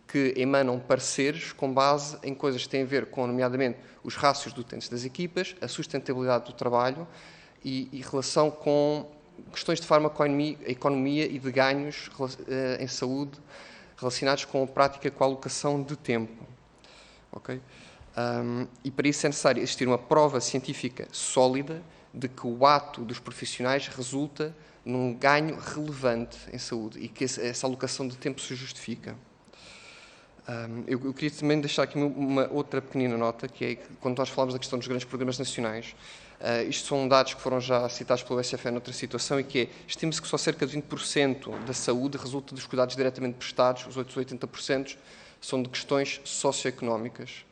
que emanam pareceres com base em coisas que têm a ver com, nomeadamente, os rácios de utentes das equipas, a sustentabilidade do trabalho e relação com questões de farmacoeconomia e de ganhos em saúde, relacionados com a prática com a alocação de tempo. Okay? E para isso é necessário existir uma prova científica sólida de que o ato dos profissionais resulta num ganho relevante em saúde e que essa alocação de tempo se justifica. Eu queria também deixar aqui uma outra pequenina nota, que é que, quando nós falamos da questão dos grandes programas nacionais, isto são dados que foram já citados pelo USFE noutra situação e que é, estima-se que só cerca de 20% da saúde resulta dos cuidados diretamente prestados, os outros 80% são de questões socioeconómicas.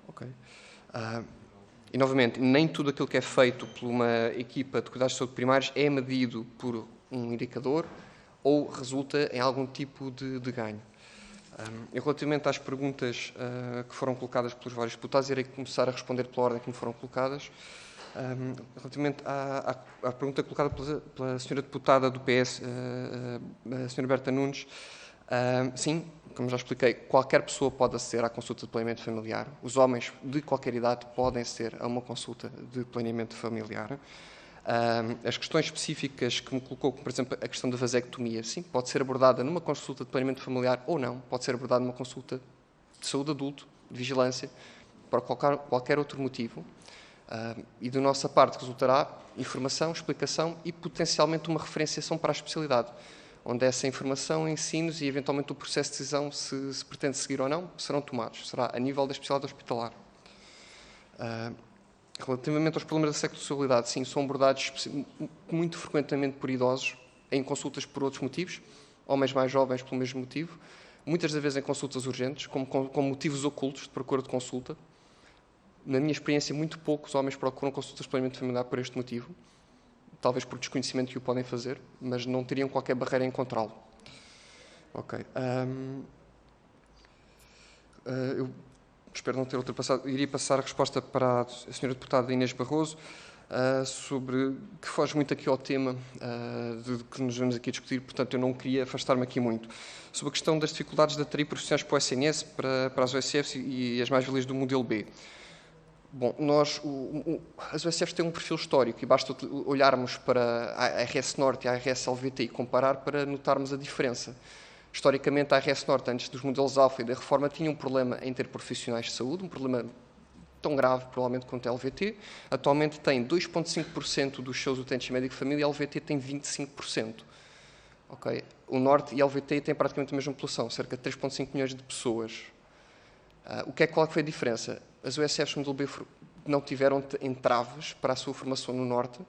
Okay. E, novamente, nem tudo aquilo que é feito por uma equipa de cuidados de saúde primários é medido por um indicador ou resulta em algum tipo de ganho. E relativamente às perguntas que foram colocadas pelos vários deputados, irei começar a responder pela ordem que me foram colocadas. Relativamente à pergunta colocada pela senhora deputada do PS, a senhora Berta Nunes, sim, como já expliquei, qualquer pessoa pode aceder à consulta de planeamento familiar. Os homens de qualquer idade podem aceder a uma consulta de planeamento familiar. As questões específicas que me colocou, como por exemplo a questão da vasectomia, sim, pode ser abordada numa consulta de planeamento familiar ou não, pode ser abordada numa consulta de saúde adulto, de vigilância, para qualquer outro motivo. E da nossa parte resultará informação, explicação e potencialmente uma referenciação para a especialidade, onde essa informação, ensinos e eventualmente o processo de decisão, se pretende seguir ou não, serão tomados. Será a nível da especialidade hospitalar. Relativamente aos problemas da sexualidade, sim, são abordados muito frequentemente por idosos, em consultas por outros motivos, homens mais jovens pelo mesmo motivo, muitas das vezes em consultas urgentes, com motivos ocultos de procura de consulta. Na minha experiência, muito poucos homens procuram consultas de planeamento familiar por este motivo, talvez por desconhecimento que o podem fazer, mas não teriam qualquer barreira em encontrá-lo. Ok. Eu espero não ter ultrapassado. Iria passar a resposta para a senhora deputada Inês Barroso, sobre que foge muito aqui ao tema de que nos vamos aqui discutir, portanto eu não queria afastar-me aqui muito. Sobre a questão das dificuldades de atrair profissionais para o SNS, para as OSFs e as mais-valias do modelo B. Bom, as OSFs têm um perfil histórico e basta olharmos para a ARS Norte e a ARS LVT e comparar para notarmos a diferença. Historicamente, a ARS Norte, antes dos modelos Alfa e da reforma, tinha um problema em ter profissionais de saúde, um problema tão grave, provavelmente, quanto a LVT. Atualmente tem 2,5% dos seus utentes médico de família, a LVT tem 25%. Okay? O Norte e a LVT têm praticamente a mesma população, cerca de 3,5 milhões de pessoas. Qual foi a diferença? As OSFs do modelo B não tiveram entraves para a sua formação no Norte,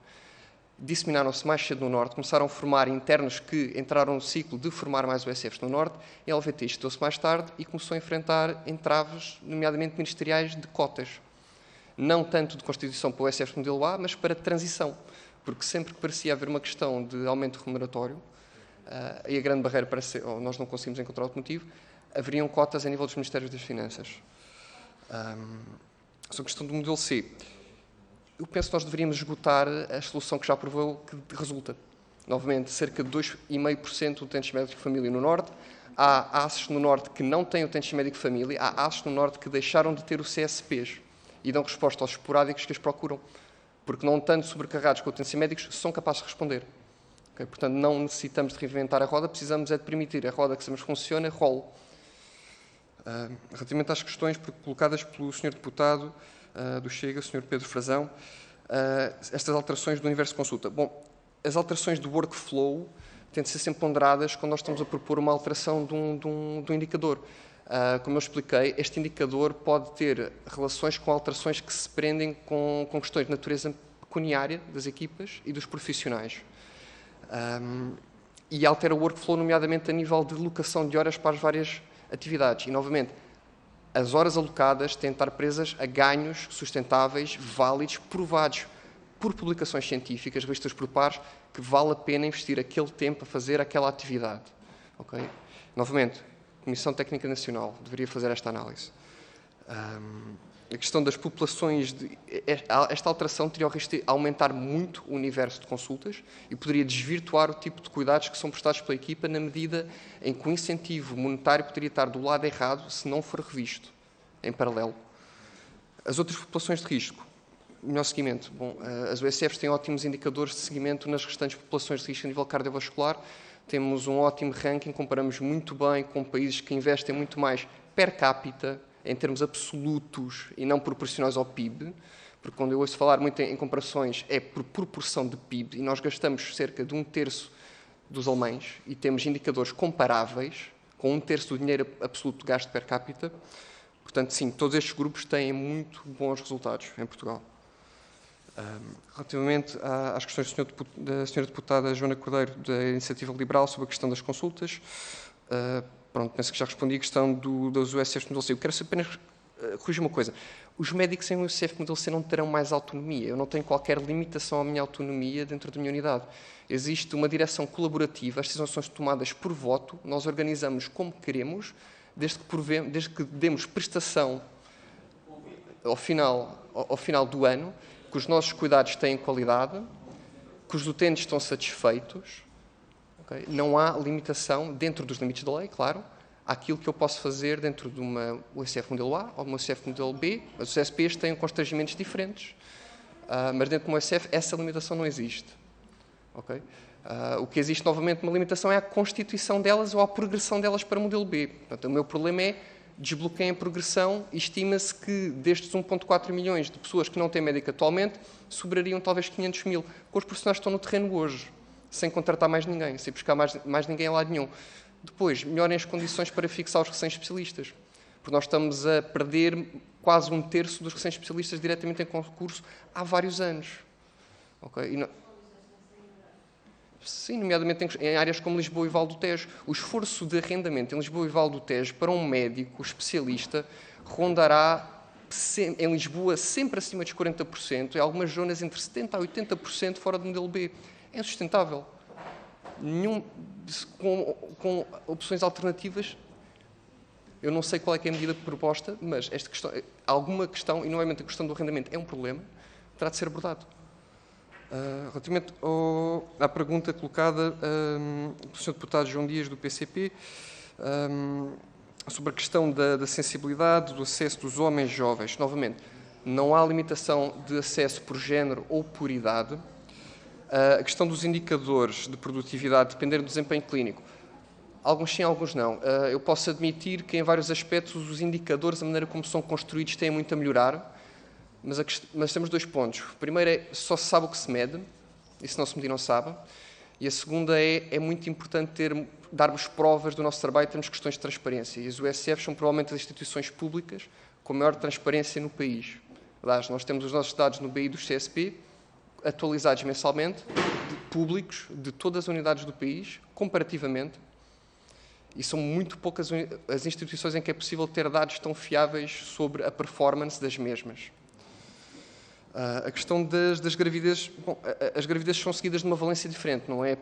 disseminaram-se mais cedo no Norte, começaram a formar internos que entraram no ciclo de formar mais OSFs no Norte, e a LVT estudou-se mais tarde e começou a enfrentar entraves, nomeadamente ministeriais, de cotas. Não tanto de constituição para o OSFs modelo A, mas para transição, porque sempre que parecia haver uma questão de aumento remuneratório, e a grande barreira para ser, ou nós não conseguimos encontrar outro motivo, haveriam cotas a nível dos Ministérios das Finanças. Sobre a questão do modelo C, eu penso que nós deveríamos esgotar a solução que já provou que resulta. Novamente, cerca de 2,5% de utentes médicos de família no Norte. Há ACES no Norte que não têm utentes médicos de família, há ACES no Norte que deixaram de ter o CSPs e dão resposta aos esporádicos que os procuram, porque não tanto sobrecarregados com utentes médicos, são capazes de responder. Okay? Portanto, não necessitamos de reinventar a roda, precisamos é de permitir a roda que sabemos funciona, role. Relativamente às questões colocadas pelo Sr. Deputado do Chega, o Sr. Pedro Frazão, estas alterações do universo de consulta. Bom, as alterações do workflow têm de ser sempre ponderadas quando nós estamos a propor uma alteração de um indicador. Como eu expliquei, este indicador pode ter relações com alterações que se prendem com questões de natureza pecuniária das equipas e dos profissionais. E altera o workflow, nomeadamente a nível de locação de horas para as várias atividades. E, novamente, as horas alocadas têm de estar presas a ganhos sustentáveis, válidos, provados por publicações científicas, revistas por pares, que vale a pena investir aquele tempo a fazer aquela atividade. Okay? Novamente, a Comissão Técnica Nacional deveria fazer esta análise. A questão das populações, esta alteração teria o risco de aumentar muito o universo de consultas e poderia desvirtuar o tipo de cuidados que são prestados pela equipa na medida em que o incentivo monetário poderia estar do lado errado se não for revisto em paralelo. As outras populações de risco, melhor seguimento. Bom, as OSFs têm ótimos indicadores de seguimento nas restantes populações de risco a nível cardiovascular. Temos um ótimo ranking, comparamos muito bem com países que investem muito mais per capita, em termos absolutos e não proporcionais ao PIB, porque quando eu ouço falar muito em comparações é por proporção de PIB, e nós gastamos cerca de 1/3 dos alemães e temos indicadores comparáveis com 1/3 do dinheiro absoluto gasto per capita. Portanto, sim, todos estes grupos têm muito bons resultados em Portugal. Relativamente às questões da senhora deputada Joana Cordeiro, da Iniciativa Liberal, sobre a questão das consultas, pronto, penso que já respondi a questão das USFs no modelo C. Eu quero apenas corrija uma coisa. Os médicos em USF modelo C não terão mais autonomia. Eu não tenho qualquer limitação à minha autonomia dentro da minha unidade. Existe uma direção colaborativa, as decisões são tomadas por voto, nós organizamos como queremos, desde que demos prestação ao final do ano, que os nossos cuidados têm qualidade, que os utentes estão satisfeitos. Okay? Não há limitação, dentro dos limites da lei, claro, àquilo que eu posso fazer dentro de uma USF modelo A ou de uma USF modelo B. As USPs têm constrangimentos diferentes, mas dentro de uma USF essa limitação não existe. Okay? O que existe novamente uma limitação é a constituição delas ou a progressão delas para o modelo B. Portanto, o meu problema é desbloqueiem a progressão e estima-se que destes 1,4 milhões de pessoas que não têm médico atualmente, sobrariam talvez 500 mil, com os profissionais que estão no terreno hoje, sem contratar mais ninguém, sem buscar mais ninguém a lado nenhum. Depois, melhorem as condições para fixar os recém-especialistas, porque nós estamos a perder quase 1/3 dos recém-especialistas diretamente em concurso há vários anos. Okay? Sim, nomeadamente em áreas como Lisboa e Val do Tejo. O esforço de arrendamento em Lisboa e Val do Tejo para um médico especialista rondará em Lisboa sempre acima dos 40%, em algumas zonas entre 70% a 80% fora do modelo B. É insustentável. Com opções alternativas, eu não sei qual é que é a medida proposta, mas esta questão, alguma questão, e nomeadamente a questão do arrendamento é um problema, terá de ser abordado. Relativamente à pergunta colocada pelo Sr. Deputado João Dias, do PCP, sobre a questão da sensibilidade, do acesso dos homens jovens. Novamente, não há limitação de acesso por género ou por idade. A questão dos indicadores de produtividade depender do desempenho clínico. Alguns sim, alguns não. Eu posso admitir que, em vários aspectos, os indicadores, a maneira como são construídos, têm muito a melhorar. Mas temos 2 pontos. O primeiro é só se sabe o que se mede, e se não se medir não se sabe. E a segunda é muito importante darmos provas do nosso trabalho em termos de questões de transparência. E as USFs são provavelmente as instituições públicas com maior transparência no país. Aliás, nós temos os nossos dados no BI do CSP, atualizados mensalmente, públicos, de todas as unidades do país, comparativamente. E são muito poucas as instituições em que é possível ter dados tão fiáveis sobre a performance das mesmas. A questão das gravidezes, as gravidezes são seguidas de uma valência diferente, não é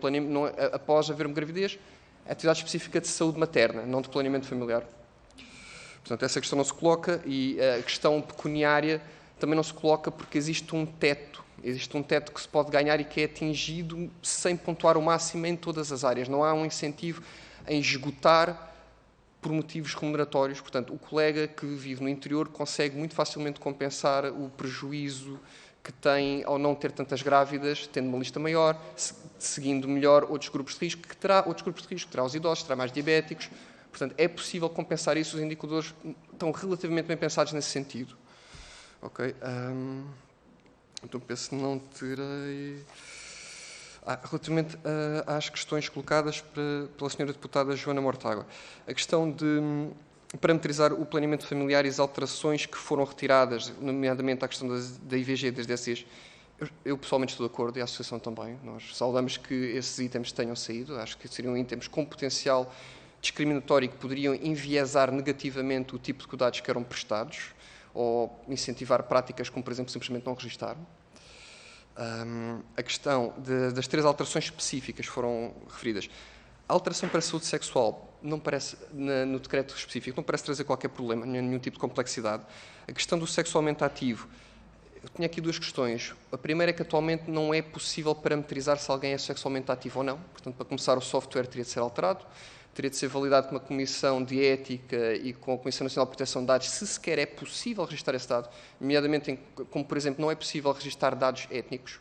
após haver uma gravidez, é atividade específica de saúde materna, não de planeamento familiar. Portanto, essa questão não se coloca e a questão pecuniária também não se coloca porque existe um teto que se pode ganhar e que é atingido sem pontuar o máximo em todas as áreas. Não há um incentivo em esgotar por motivos remuneratórios. Portanto, o colega que vive no interior consegue muito facilmente compensar o prejuízo que tem ao não ter tantas grávidas, tendo uma lista maior, seguindo melhor outros grupos de risco, terá os idosos, terá mais diabéticos. Portanto, é possível compensar isso, os indicadores estão relativamente bem pensados nesse sentido. Ok. Então, penso que não terei... Relativamente às questões colocadas pela Sra. Deputada Joana Mortágua, a questão de parametrizar o planeamento familiar e as alterações que foram retiradas, nomeadamente a questão da IVG e das DSEs, eu pessoalmente estou de acordo e a Associação também. Nós saudamos que esses itens tenham saído, acho que seriam itens com potencial discriminatório e que poderiam enviesar negativamente o tipo de cuidados que eram prestados ou incentivar práticas como, por exemplo, simplesmente não registar. A questão das 3 alterações específicas foram referidas. A alteração para a saúde sexual não parece, no decreto específico, não parece trazer qualquer problema, nenhum tipo de complexidade. A questão do sexualmente ativo, eu tinha aqui 2 questões. A primeira é que atualmente não é possível parametrizar se alguém é sexualmente ativo ou não. Portanto, para começar, o software teria de ser alterado, teria de ser validado com uma comissão de ética e com a Comissão Nacional de Proteção de Dados, se sequer é possível registrar esse dado, nomeadamente como, por exemplo, não é possível registrar dados étnicos,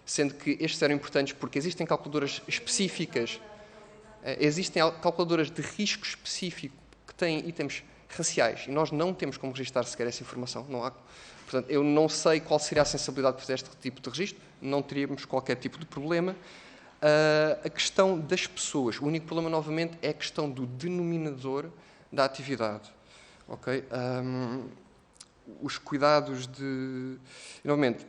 sendo que estes eram importantes porque existem calculadoras específicas, existem calculadoras de risco específico que têm itens raciais e nós não temos como registrar sequer essa informação. Não há. Portanto, eu não sei qual seria a sensibilidade de fazer este tipo de registro, não teríamos qualquer tipo de problema. A questão das pessoas, o único problema, novamente, é a questão do denominador da atividade. Okay? Os cuidados novamente,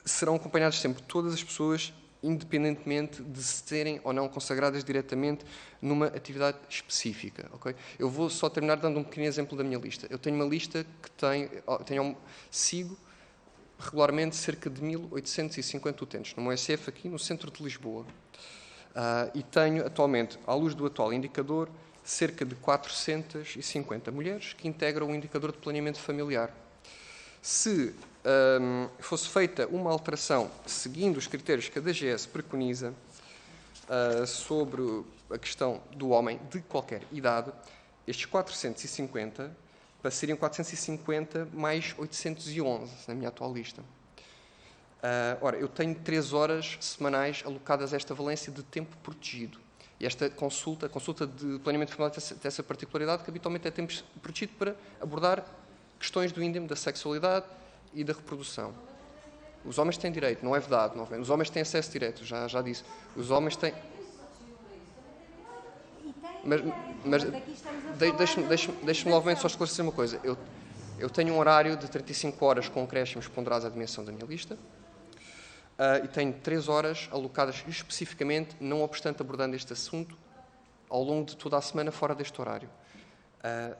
serão acompanhados sempre todas as pessoas independentemente de se serem ou não consagradas diretamente numa atividade específica. Okay? Eu vou só terminar dando um pequeno exemplo da minha lista. Eu tenho uma lista que sigo regularmente cerca de 1.850 utentes, numa USF aqui no centro de Lisboa. E tenho atualmente, à luz do atual indicador, cerca de 450 mulheres que integram o indicador de planeamento familiar. Se fosse feita uma alteração seguindo os critérios que a DGS preconiza sobre a questão do homem de qualquer idade, estes 450 passariam 450 mais 811 na minha atual lista. Ora, eu tenho 3 horas semanais alocadas a esta valência de tempo protegido. E esta consulta, a consulta de planeamento familiar tem essa particularidade que habitualmente é tempo protegido para abordar questões do índeme da sexualidade e da reprodução. Os homens têm direito, não é vedado. Não é? Os homens têm acesso direto, já disse. Os homens têm... Mas deixe-me novamente só esclarecer uma coisa. Eu tenho um horário de 35 horas com acréscimos ponderados à dimensão da minha lista e tenho 3 horas alocadas especificamente, não obstante abordando este assunto, ao longo de toda a semana fora deste horário.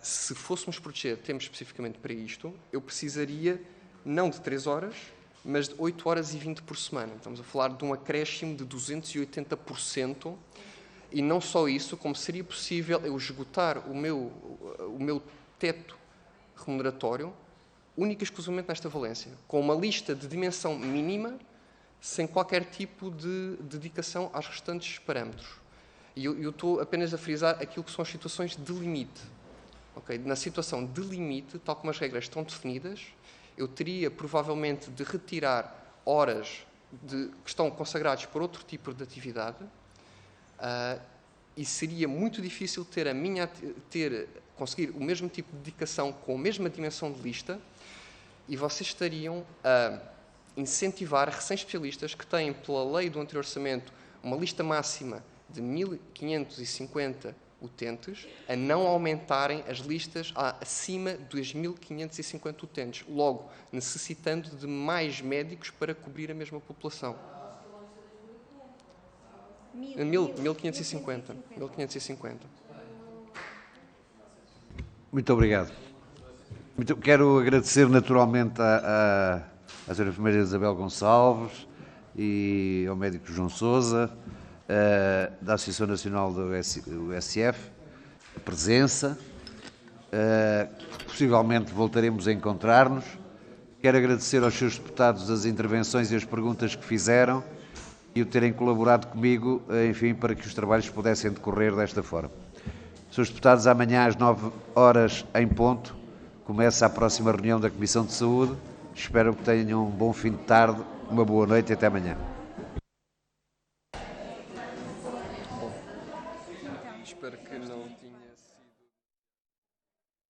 Se fôssemos proteger tempo especificamente para isto, eu precisaria não de 3 horas, mas de 8 horas e 20 por semana. Estamos a falar de um acréscimo de 280%. E não só isso, como seria possível eu esgotar o meu teto remuneratório única e exclusivamente nesta valência, com uma lista de dimensão mínima, sem qualquer tipo de dedicação aos restantes parâmetros. E eu estou apenas a frisar aquilo que são as situações de limite. Okay? Na situação de limite, tal como as regras estão definidas, eu teria provavelmente de retirar horas que estão consagradas por outro tipo de atividade, e seria muito difícil conseguir o mesmo tipo de dedicação com a mesma dimensão de lista, e vocês estariam a incentivar recém-especialistas que têm, pela lei do anterior orçamento, uma lista máxima de 1.550 utentes, a não aumentarem as listas acima dos 1.550 utentes, logo necessitando de mais médicos para cobrir a mesma população. 1.550. Muito obrigado. Quero agradecer naturalmente à Sra. Enfermeira Isabel Gonçalves e ao médico João Sousa, da Associação Nacional do USF, a presença. Possivelmente voltaremos a encontrar-nos. Quero agradecer aos seus deputados as intervenções e as perguntas que fizeram e o terem colaborado comigo, enfim, para que os trabalhos pudessem decorrer desta forma. Senhores deputados, amanhã às 9 horas em ponto, começa a próxima reunião da Comissão de Saúde. Espero que tenham um bom fim de tarde, uma boa noite e até amanhã. Espero que não...